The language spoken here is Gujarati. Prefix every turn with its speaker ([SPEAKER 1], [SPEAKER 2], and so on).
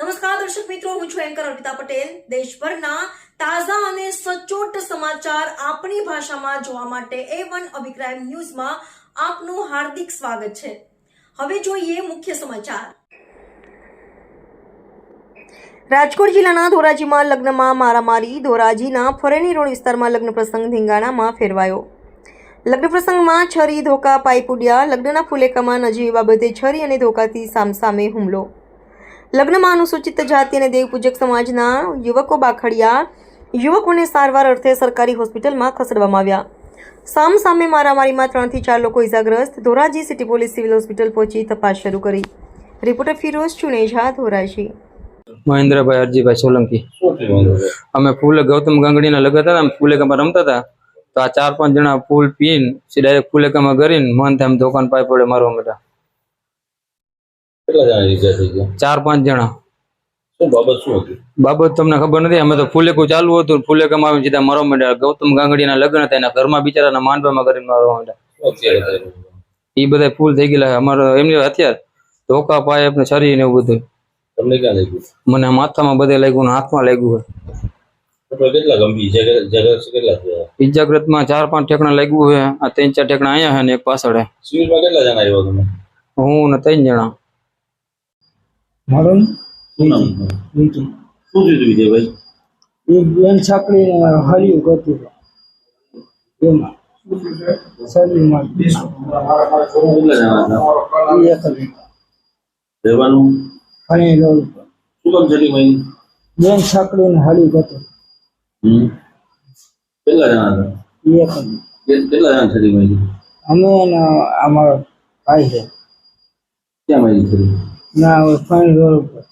[SPEAKER 1] નમસ્કાર દર્શક મિત્રો, હું છું એન્કર અર્પિતા પટેલ। દેશભરના તાજા અને સચોટ સમાચાર આપણી ભાષામાં જોવા માટે A1 અભિપ્રાય ન્યૂઝમાં આપનું હાર્દિક સ્વાગત છે। હવે જોઈએ મુખ્ય સમાચાર। રાજકોટ જિલ્લાના ધોરાજીમાં લગ્નમાં મારામારી। ધોરાજીના ફરેણી રોડ વિસ્તારમાં લગ્ન પ્રસંગ ધીંગાણામાં ફેરવાયો। લગ્ન પ્રસંગમાં છરી ધોકા પાઇપ ઉડ્યા। લગ્નના ફુલેકામાં નજીવી બાબતે છરી અને ધોકાથી સામસામે હુમલો। લગ્નમાં અનુસૂચિત જાતિ અને દેવપૂજક સમાજના યુવકો બાખડ્યા। યુવકોને સારવાર અર્થે સરકારી હોસ્પિટલમાં ખસેડવામાં આવ્યા। સામસામે મારામારીમાં 3 થી 4 લોકો ઇજાગ્રસ્ત। Dhoraji city police civil hospital પહોંચી તપાસ શરૂ કરી। રિપોર્ટર ફિરોઝ ચુનેજા, ધોરાજી।
[SPEAKER 2] મહેન્દ્રભાઈ અરજીભાઈ સોલંકી। અમે ફૂલે ગૌતમ ગાંગડીના લગત હતા, ફૂલેકામાં રમતા હતા તો આ 4-5 જણા ફૂલ પીને ડાયરેક્ટ ફૂલેકામાં કરીને મન તેમ દુકાન પાઇપ વડે મારવા માંડ્યા।
[SPEAKER 3] કેટલા જણા ઈજા થઈ ગયા?
[SPEAKER 2] 4-5 જણા।
[SPEAKER 3] શું બાબત શું હતી?
[SPEAKER 2] બાબત તમને ખબર નથી। અમે તો ફૂલેકું ચાલુ હતું, ફૂલેકામાં આવીને સીધા મારવા માંડ્યા। ગૌતમ ગાંગડીના લગ્ન હતા, એના ઘરમાં બિચારાના માંડવામાં કરીને મારવા માંડ્યા। એ બધા ફૂલ થઈ ગયેલા। અમારો એમની હથિયાર ધોકા પાઇપ ને છરી ને એવું બધું।
[SPEAKER 3] તમને ક્યાં લાગ્યું?
[SPEAKER 2] મને માથામાં બધે લાગ્યું ને હાથમાં લાગ્યું છે।
[SPEAKER 3] કેટલા ગંભીર ઇજાગ્રસ્ત કેટલા થયા?
[SPEAKER 2] ઇજાગ્રસ્તમાં 4-5 ઠેકણા લાગ્યું છે। આ 3-4 ઠેકણા અહીંયા છે ને એક પાછળ છે।
[SPEAKER 3] સિવિલમાં કેટલા જણા આવ્યા તમે?
[SPEAKER 2] હું ને 3 જણા।
[SPEAKER 4] મારું
[SPEAKER 3] શું નામ છે?
[SPEAKER 4] બીજું
[SPEAKER 3] શું થયું વિજયભાઈ?
[SPEAKER 4] એક બેન છાકરી હળિયું કરતી એમાં શરીરમાં
[SPEAKER 3] કેટલા જણા હતા?
[SPEAKER 4] એક જ
[SPEAKER 3] રહેવાનું
[SPEAKER 4] ફણી રોડ
[SPEAKER 3] શું કામ છેલ્લી મહિને?
[SPEAKER 4] બેન છાકરીને હળિયું કરતી
[SPEAKER 3] કેટલા જણા હતા?
[SPEAKER 4] એક જ
[SPEAKER 3] કેટલા જણા છેલ્લી મહિને?
[SPEAKER 4] અમે ને અમારો ભાઈ છે
[SPEAKER 3] ક્યાં મહિને છેલ્લી?
[SPEAKER 4] ના ફણી રોડ ઉપર